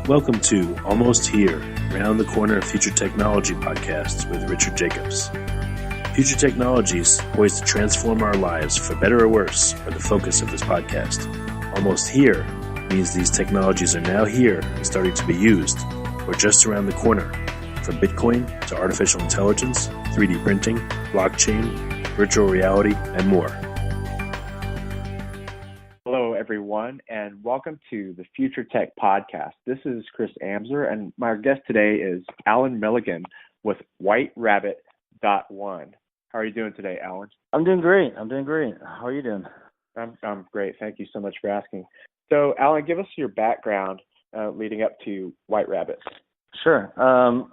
Welcome to Almost Here, Round the Corner Future Technology podcasts with Richard Jacobs. Future technologies poised to transform our lives for better or worse are the focus of this podcast. Almost here means these technologies are now here and starting to be used, or just around the corner, from Bitcoin to artificial intelligence, 3D printing, blockchain, virtual reality, and more. Hello, everyone, and welcome to the Future Tech Podcast. This is Chris Amser, and my guest today is Alan Milligan with whiterabbit.one. How are you doing today, Alan? I'm doing great. How are you doing? I'm great. Thank you so much for asking. So, Alan, give us your background leading up to White Rabbit. Sure.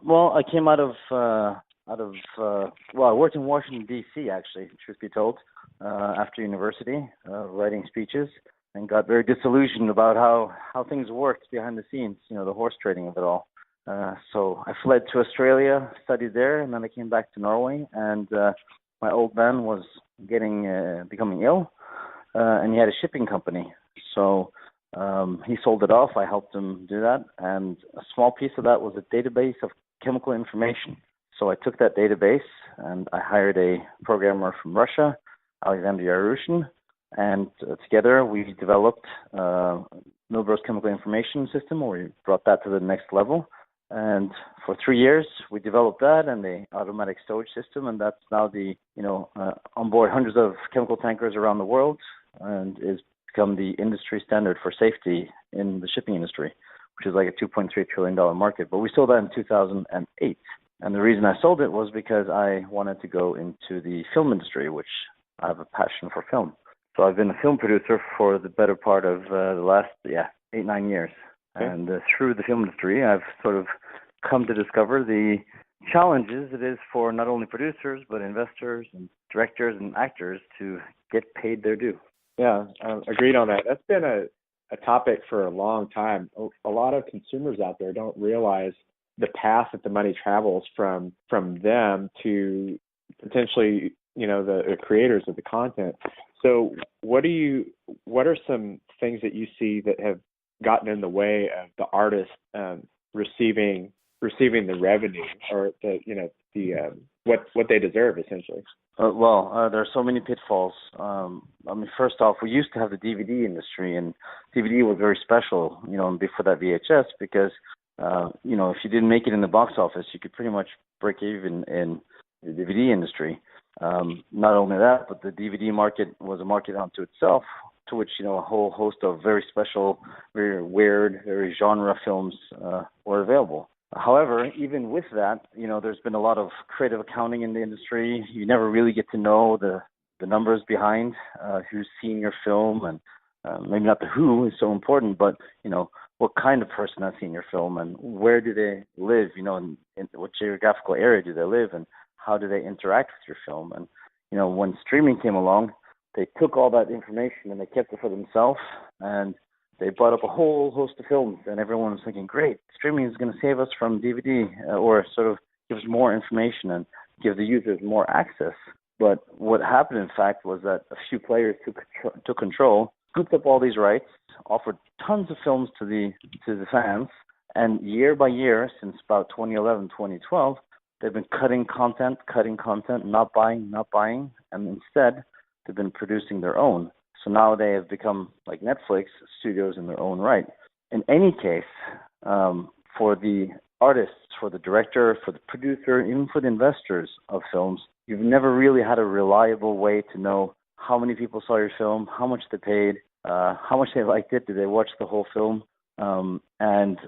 Well, I came I worked in Washington, D.C., actually, truth be told, after university, writing speeches, and got very disillusioned about how things worked behind the scenes, the horse trading of it all. So I fled to Australia, studied there, and then I came back to Norway, and my old man was becoming ill, and he had a shipping company. So he sold it off. I helped him do that, and a small piece of that was a database of chemical information. So I took that database, and I hired a programmer from Russia, Alexander Yarushin, and together we developed Milbro's chemical information system, where we brought that to the next level. And for 3 years, we developed that and the automatic storage system, and that's now on board hundreds of chemical tankers around the world, and is become the industry standard for safety in the shipping industry, which is like a $2.3 trillion market. But we sold that in 2008. And the reason I sold it was because I wanted to go into the film industry, which I have a passion for film. So I've been a film producer for the better part of the last 8-9 years. Okay. And through the film industry, I've sort of come to discover the challenges it is for not only producers, but investors and directors and actors to get paid their due. Yeah, agreed on that. That's been a topic for a long time. A lot of consumers out there don't realize the path that the money travels from them to potentially, the creators of the content. So what are some things that you see that have gotten in the way of the artist receiving the revenue or what they deserve, essentially? There are so many pitfalls. First off, we used to have the DVD industry, and DVD was very special, before that VHS, because if you didn't make it in the box office, you could pretty much break even in the DVD industry. Not only that, but the DVD market was a market unto itself, to which a whole host of very special, very weird, very genre films were available. However, even with that, there's been a lot of creative accounting in the industry. You never really get to know the numbers behind who's seen your film, and maybe not the who is so important, but what kind of person has seen your film, and where do they live? In what geographical area do they live, and how do they interact with your film? And when streaming came along, they took all that information and they kept it for themselves, and they brought up a whole host of films, and everyone was thinking, great, streaming is going to save us from DVD, or sort of give us more information and give the users more access. But what happened, in fact, was that a few players took control, scooped up all these rights, offered tons of films to the fans, and year by year, since about 2011, 2012, they've been cutting content, not buying, and instead they've been producing their own. So now they have become like Netflix studios in their own right. In any case, for the artists, for the director, for the producer, even for the investors of films, you've never really had a reliable way to know how many people saw your film, how much they paid, how much they liked it, did they watch the whole film, and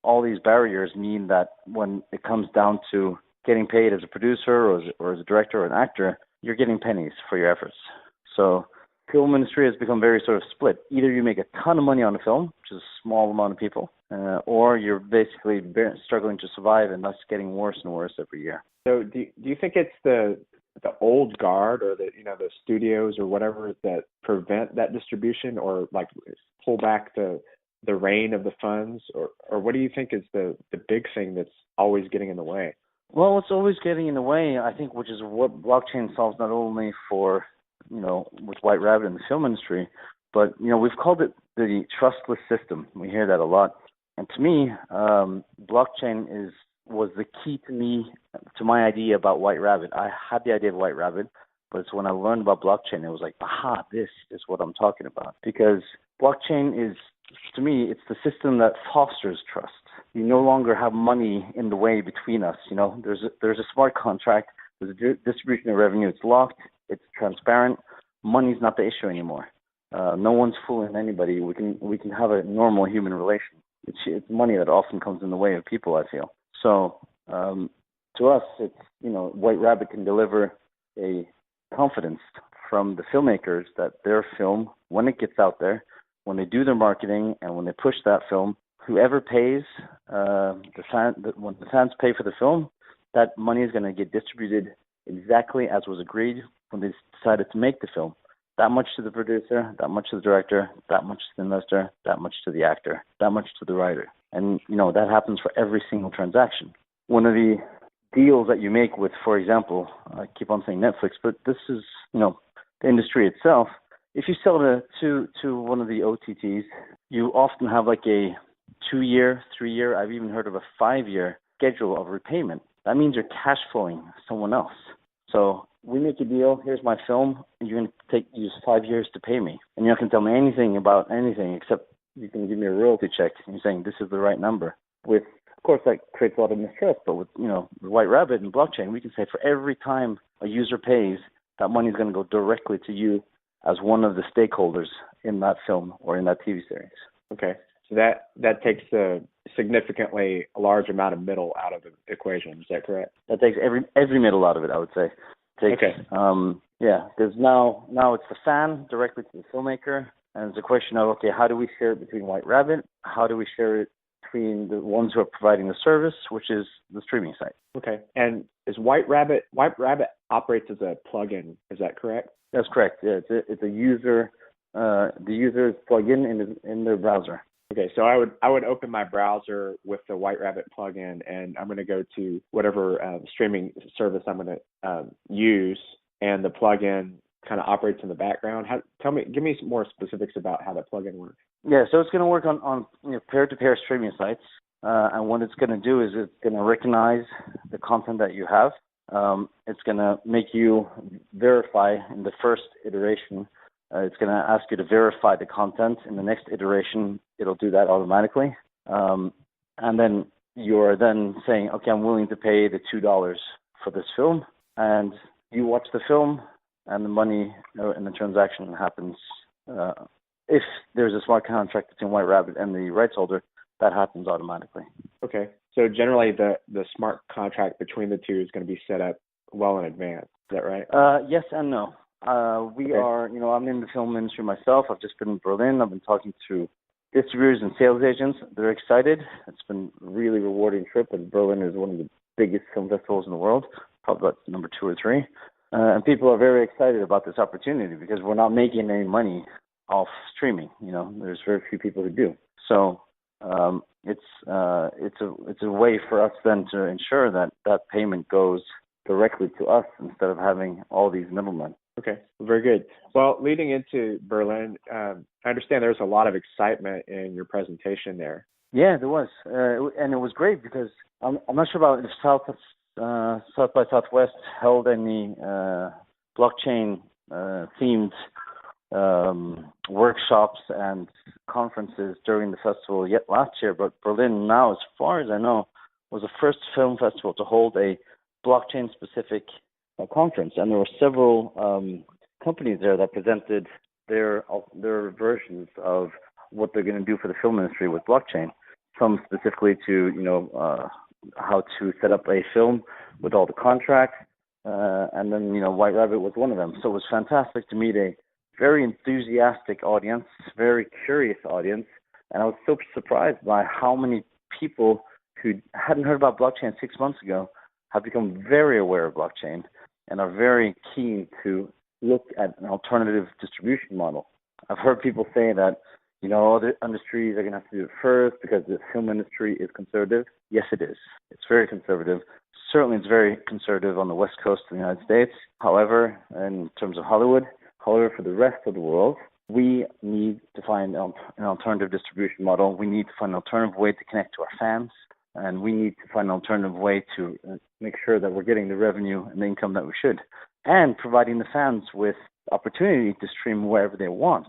all these barriers mean that when it comes down to getting paid as a producer or as a director or an actor, you're getting pennies for your efforts. So film industry has become very sort of split. Either you make a ton of money on a film, which is a small amount of people, or you're basically struggling to survive, and thus getting worse and worse every year. So do you think it's the old guard or the studios or whatever that prevent that distribution, or like pull back the reign of the funds, or what do you think is the big thing that's always getting in the way? Well, what's always getting in the way, I think, which is what blockchain solves not only for, with White Rabbit in the film industry, but, we've called it the trustless system. We hear that a lot. And to me, blockchain was the key to my idea about White Rabbit. I had the idea of White Rabbit, but it's when I learned about blockchain, it was like, aha, this is what I'm talking about. Because blockchain is, to me, it's the system that fosters trust. You no longer have money in the way between us. There's a smart contract. There's a distribution of revenue. It's locked. It's transparent. Money's not the issue anymore. No one's fooling anybody. We can have a normal human relation. It's money that often comes in the way of people, I feel. So to us, it's White Rabbit can deliver a confidence from the filmmakers that their film, when it gets out there, when they do their marketing and when they push that film, whoever pays when the fans pay for the film, that money is going to get distributed exactly as was agreed when they decided to make the film. That much to the producer, that much to the director, that much to the investor, that much to the actor, that much to the writer. And, that happens for every single transaction. One of the deals that you make with, for example, I keep on saying Netflix, but this is, the industry itself. If you sell to one of the OTTs, you often have like a 2-year, 3-year, I've even heard of a 5-year schedule of repayment. That means you're cash flowing someone else. So we make a deal, here's my film, and you're going to use 5 years to pay me. And you're not going to tell me anything about anything except you can give me a royalty check and you're saying this is the right number. Of course, that creates a lot of mistrust, but with, the White Rabbit and blockchain, we can say for every time a user pays, that money is going to go directly to you as one of the stakeholders in that film or in that TV series. Okay. So that takes a significantly large amount of middle out of the equation. Is that correct? That takes every middle out of it, I would say. Okay. Because now it's the fan directly to the filmmaker, and it's a question of, okay, how do we share it between White Rabbit? How do we share it between the ones who are providing the service, which is the streaming site? Okay. And is White Rabbit operates as a plugin? Is that correct? That's correct. Yeah, it's a user. The users plug in their browser. Okay, so I would open my browser with the White Rabbit plugin, and I'm going to go to whatever streaming service I'm going to use, and the plugin kind of operates in the background. Give me some more specifics about how that plugin works. Yeah, so it's going to work on peer-to-peer streaming sites, and what it's going to do is it's going to recognize the content that you have. It's going to make you verify in the first iteration. It's going to ask you to verify the content. In the next iteration, it'll do that automatically. And then you're then saying, okay, I'm willing to pay the $2 for this film. And you watch the film, and the money and the transaction happens. If there's a smart contract between White Rabbit and the rights holder, that happens automatically. Okay. So generally, the smart contract between the two is going to be set up well in advance. Is that right? Yes and no. We are, I'm in the film industry myself. I've just been in Berlin. I've been talking to distributors and sales agents. They're excited. It's been a really rewarding trip, and Berlin is one of the biggest film festivals in the world, probably about number 2 or 3. And people are very excited about this opportunity because we're not making any money off streaming. There's very few people who do. So it's a way for us then to ensure that payment goes directly to us instead of having all these middlemen. Okay, very good. Well, leading into Berlin, I understand there's a lot of excitement in your presentation there. Yeah, there was, and it was great because I'm not sure about if South by Southwest held any blockchain themed workshops and conferences during the festival yet last year, but Berlin now, as far as I know, was the first film festival to hold a blockchain specific conference, and there were several companies there that presented their versions of what they're going to do for the film industry with blockchain. Some specifically to how to set up a film with all the contracts, and then White Rabbit was one of them. So it was fantastic to meet a very enthusiastic audience, very curious audience, and I was so surprised by how many people who hadn't heard about blockchain 6 months ago have become very aware of blockchain and are very keen to look at an alternative distribution model. I've heard people say that, other industries are going to have to do it first because the film industry is conservative. Yes, it is. It's very conservative. Certainly it's very conservative on the West Coast of the United States. However, in terms of Hollywood, for the rest of the world, We need to find an alternative distribution model. We need to find an alternative way to connect to our fans, and we need to find an alternative way to make sure that we're getting the revenue and the income that we should, and providing the fans with opportunity to stream wherever they want.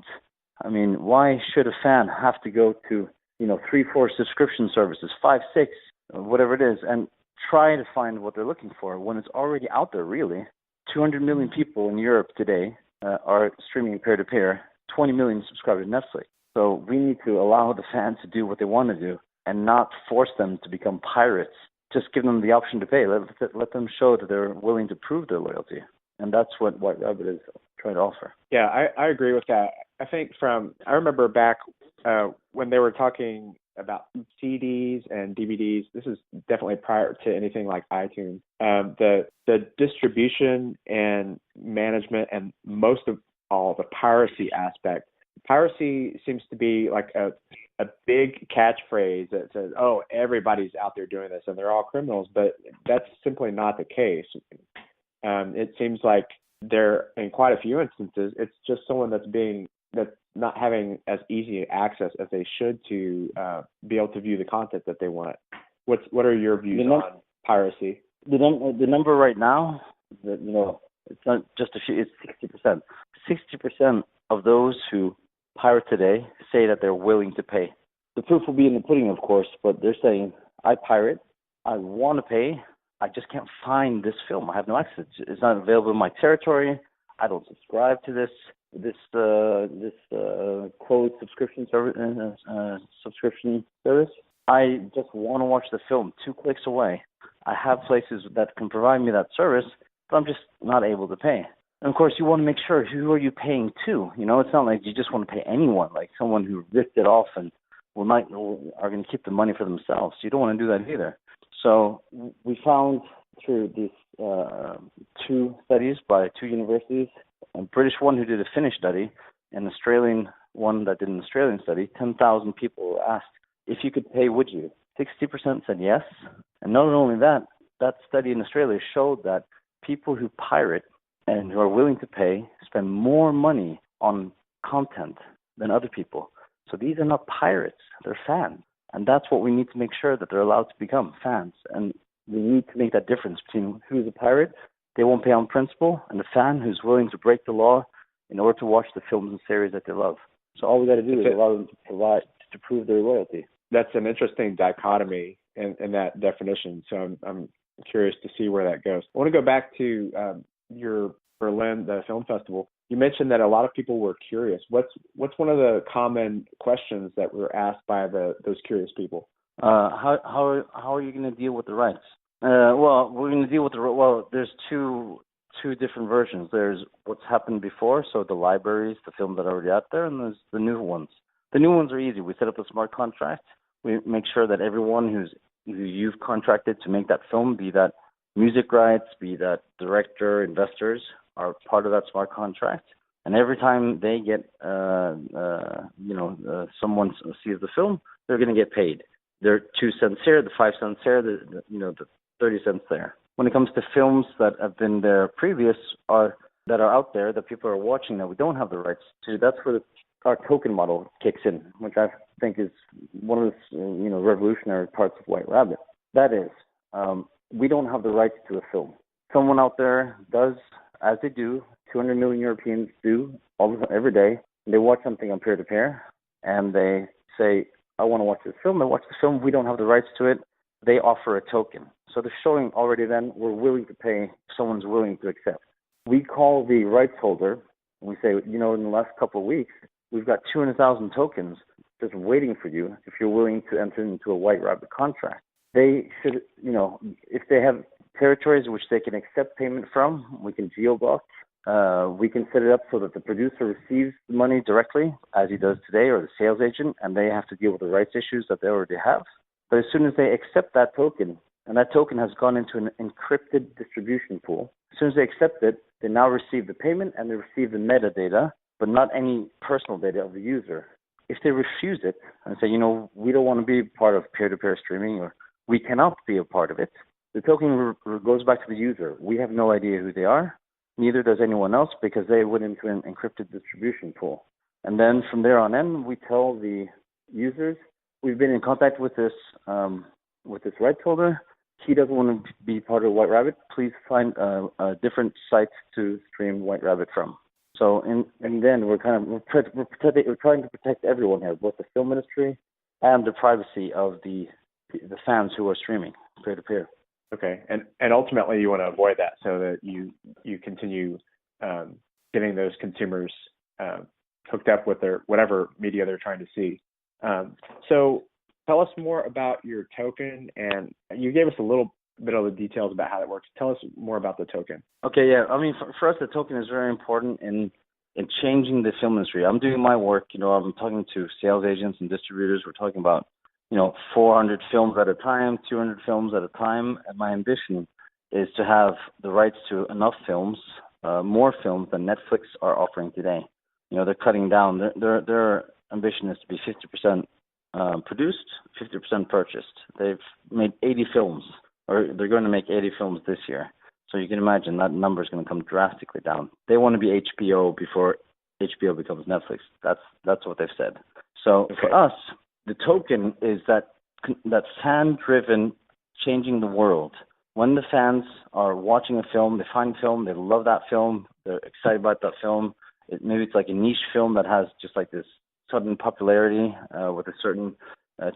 I mean, why should a fan have to go to 3, 4 subscription services, 5, 6, whatever it is, and try to find what they're looking for when it's already out there? Really, 200 million people in Europe today are streaming peer-to-peer. 20 million subscribers to Netflix. So we need to allow the fans to do what they want to do and not force them to become pirates. Just give them the option to pay. Let them show that they're willing to prove their loyalty. And that's what White Rabbit is trying to offer. Yeah, I agree with that. I think I remember back when they were talking about CDs and DVDs, this is definitely prior to anything like iTunes, the distribution and management and most of all the piracy aspect. Piracy seems to be like a big catchphrase that says, oh, everybody's out there doing this and they're all criminals, but that's simply not the case. It seems like there, in quite a few instances, it's just someone that's not having as easy access as they should to be able to view the content that they want. What are your views on piracy? The number right now, it's not just a few, it's 60%. 60% of those who pirate today say that they're willing to pay. The proof will be in the pudding, of course, but they're saying, I pirate, I want to pay, I just can't find this film. I have no access. It's not available in my territory. I don't subscribe to this quote subscription service. I just want to watch the film 2 clicks away. I have places that can provide me that service, but I'm just not able to pay. And of course, you want to make sure, who are you paying to? It's not like you just want to pay anyone, like someone who ripped it off and are going to keep the money for themselves. You don't want to do that either. So we found through these 2 studies by 2 universities, a British one who did a Finnish study, and an Australian one that did an Australian study, 10,000 people were asked, if you could pay, would you? 60% said yes. And not only that, that study in Australia showed that people who pirate and who are willing to pay spend more money on content than other people. So these are not pirates, they're fans. And that's what we need to make sure that they're allowed to become, fans. And we need to make that difference between who's a pirate, they won't pay on principle, and the fan who's willing to break the law in order to watch the films and series that they love. So all we got to do is allow them to prove their loyalty. That's an interesting dichotomy in that definition. So I'm curious to see where that goes. I want to go back to your Berlin, the film festival. You mentioned that a lot of people were curious. What's one of the common questions that were asked by those curious people? How are you going to deal with the rights? Well, we're going to deal with there's two different versions. There's what's happened before, so the libraries, the films that are already out there, and there's the new ones. The new ones are easy. We set up a smart contract. We make sure that everyone who you've contracted to make that film, be that music rights, be that director, investors, are part of that smart contract. And every time they get, someone sees the film, they're going to get paid. They're 2 cents here, the 5 cents here, the 30 cents there. When it comes to films that have been there previous that are out there that people are watching that we don't have the rights to, that's where our token model kicks in, which I think is one of the revolutionary parts of White Rabbit. That is, we don't have the rights to a film. Someone out there does, as they do, 200 million Europeans do every day. They watch something on peer-to-peer, and they say, I want to watch this film. They watch the film. We don't have the rights to it. They offer a token. So they're showing already then we're willing to pay if someone's willing to accept. We call the rights holder, and we say, in the last couple of weeks, we've got 200,000 tokens just waiting for you if you're willing to enter into a White Rabbit contract. They should, if they have territories which they can accept payment from, we can geo-block. We can set it up so that the producer receives the money directly, as he does today, or the sales agent, and they have to deal with the rights issues that they already have. But as soon as they accept that token, and that token has gone into an encrypted distribution pool, as soon as they accept it, they now receive the payment and they receive the metadata, but not any personal data of the user. If they refuse it and say, we don't want to be part of peer-to-peer streaming, or we cannot be a part of it, the token goes back to the user. We have no idea who they are. Neither does anyone else, because they went into an encrypted distribution pool. And then from there on in, we tell the users, we've been in contact with this rights holder. He doesn't want to be part of White Rabbit. Please find a different site to stream White Rabbit from. So, and then we're trying to protect everyone here, both the film industry and the privacy of the fans who are streaming peer-to-peer. Okay, and ultimately you want to avoid that so that you continue getting those consumers hooked up with their whatever media they're trying to see. So tell us more about your token, and you gave us a little bit of the details about how that works. Tell us more about the token. Okay, yeah. I mean, for us, the token is very important in changing the film industry. I'm doing my work. I'm talking to sales agents and distributors. We're talking about 400 films at a time, 200 films at a time. And my ambition is to have the rights to enough films, more films than Netflix are offering today. They're cutting down. Their ambition is to be 50% produced, 50% purchased. They've made 80 films, or they're going to make 80 films this year. So you can imagine that number is going to come drastically down. They want to be HBO before HBO becomes Netflix. That's what they've said. So for us, the token is that fan-driven changing the world. When the fans are watching a film, they find a film, they love that film, they're excited about that film. Maybe it's like a niche film that has just like this sudden popularity with a certain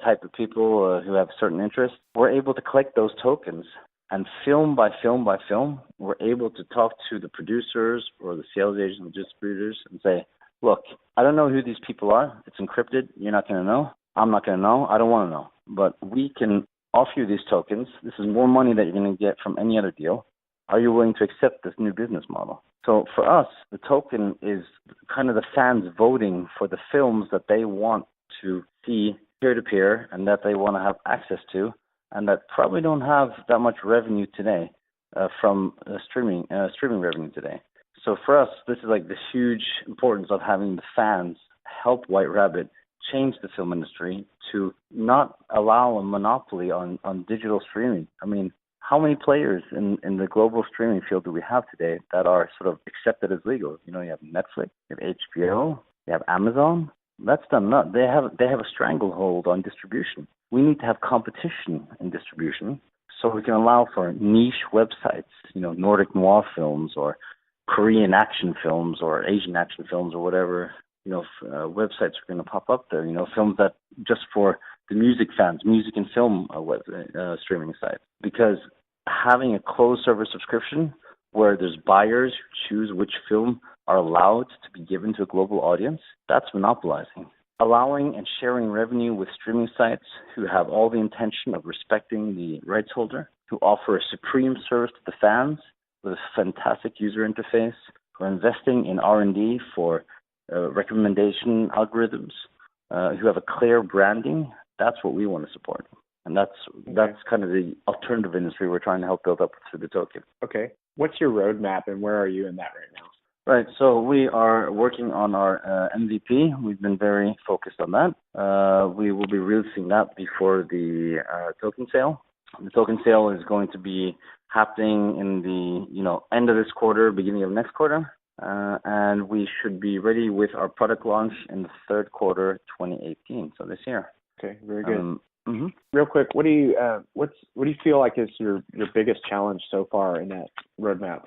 type of people who have certain interests. We're able to collect those tokens, and film by film by film, we're able to talk to the producers or the sales agents and distributors and say, look, I don't know who these people are. It's encrypted. You're not going to know. I'm not going to know. I don't want to know. But we can offer you these tokens. This is more money that you're going to get from any other deal. Are you willing to accept this new business model? So for us, the token is kind of the fans voting for the films that they want to see peer-to-peer and that they want to have access to, and that probably don't have that much revenue today from streaming revenue today. So for us, this is like the huge importance of having the fans help White Rabbit change the film industry to not allow a monopoly on digital streaming. I mean, how many players in the global streaming field do we have today that are sort of accepted as legal? You have Netflix, you have HBO, you have Amazon. That's them not. They have a stranglehold on distribution. We need to have competition in distribution so we can allow for niche websites, Nordic noir films or Korean action films or Asian action films or whatever, websites are going to pop up there, films that just for the music fans, music and film streaming sites. Because having a closed server subscription where there's buyers who choose which film are allowed to be given to a global audience, that's monopolizing. Allowing and sharing revenue with streaming sites who have all the intention of respecting the rights holder, who offer a supreme service to the fans with a fantastic user interface, who are investing in R&D for recommendation algorithms, who have a clear branding. That's what we want to support. And that's kind of the alternative industry we're trying to help build up through the token. Okay. What's your roadmap and where are you in that right now? Right. So we are working on our MVP. We've been very focused on that. We will be releasing that before the token sale. The token sale is going to be happening in the end of this quarter, beginning of next quarter. And we should be ready with our product launch in the third quarter 2018, so this year. Okay, very good. Real quick, what do you feel like is your biggest challenge so far in that roadmap?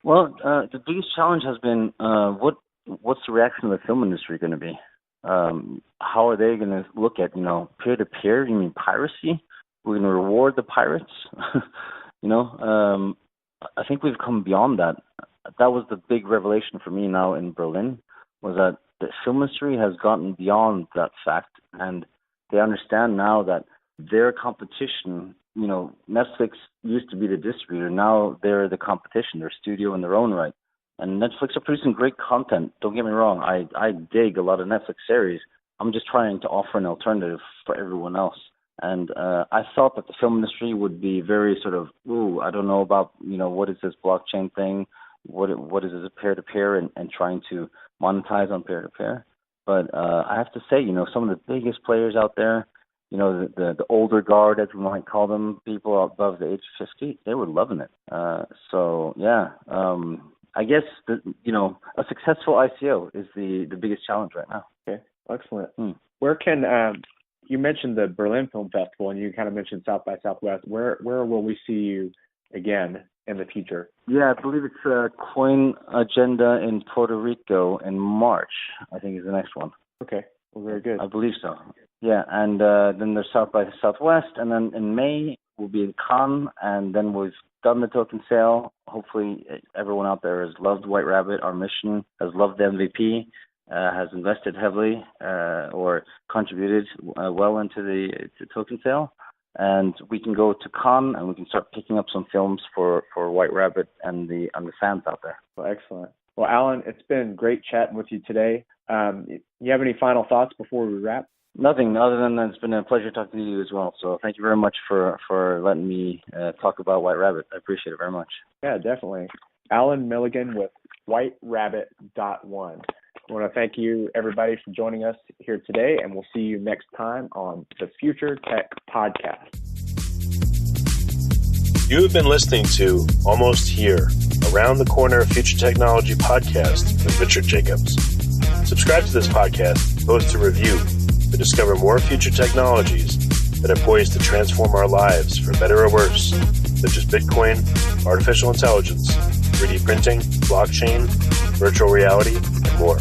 Well, the biggest challenge has been what's the reaction of the film industry going to be? How are they going to look at peer-to-peer? You mean piracy? We're going to reward the pirates? I think we've come beyond that. That was the big revelation for me now in Berlin, was that the film industry has gotten beyond that fact, and they understand now that their competition, Netflix used to be the distributor, now they're the competition, they're studio in their own right. And Netflix are producing great content, don't get me wrong, I dig a lot of Netflix series. I'm just trying to offer an alternative for everyone else. And I thought that the film industry would be very sort of, I don't know about, what is this blockchain thing? What is this peer-to-peer and trying to monetize on peer-to-peer. But I have to say, some of the biggest players out there, the older guard, as we might call them, people above the age of 50, they were loving it. I guess a successful ICO is the biggest challenge right now. Okay, excellent. Where can you mentioned the Berlin Film Festival, and you kind of mentioned South by Southwest. Where will we see you again in the future? Yeah, I believe it's Coin Agenda in Puerto Rico in March, I think is the next one. Okay, well, very good. I believe so. Yeah, and then there's South by Southwest, and then in May we'll be in Cannes, and then we've done the token sale. Hopefully everyone out there has loved White Rabbit. Our mission has loved the MVP, has invested heavily or contributed well into the token sale. And we can go to Cannes and we can start picking up some films for White Rabbit and the fans out there. Well, excellent. Well, Alan, it's been great chatting with you today. You have any final thoughts before we wrap? Nothing other than that it's been a pleasure talking to you as well. So thank you very much for letting me talk about White Rabbit. I appreciate it very much. Yeah, definitely. Alan Milligan with whiterabbit.one. I want to thank you, everybody, for joining us here today, and we'll see you next time on the Future Tech Podcast. You have been listening to Almost Here, Around the Corner Future Technology Podcast with Richard Jacobs. Subscribe to this podcast, post a review to discover more future technologies that are poised to transform our lives for better or worse, such as Bitcoin, artificial intelligence, 3D printing, blockchain, virtual reality, and more.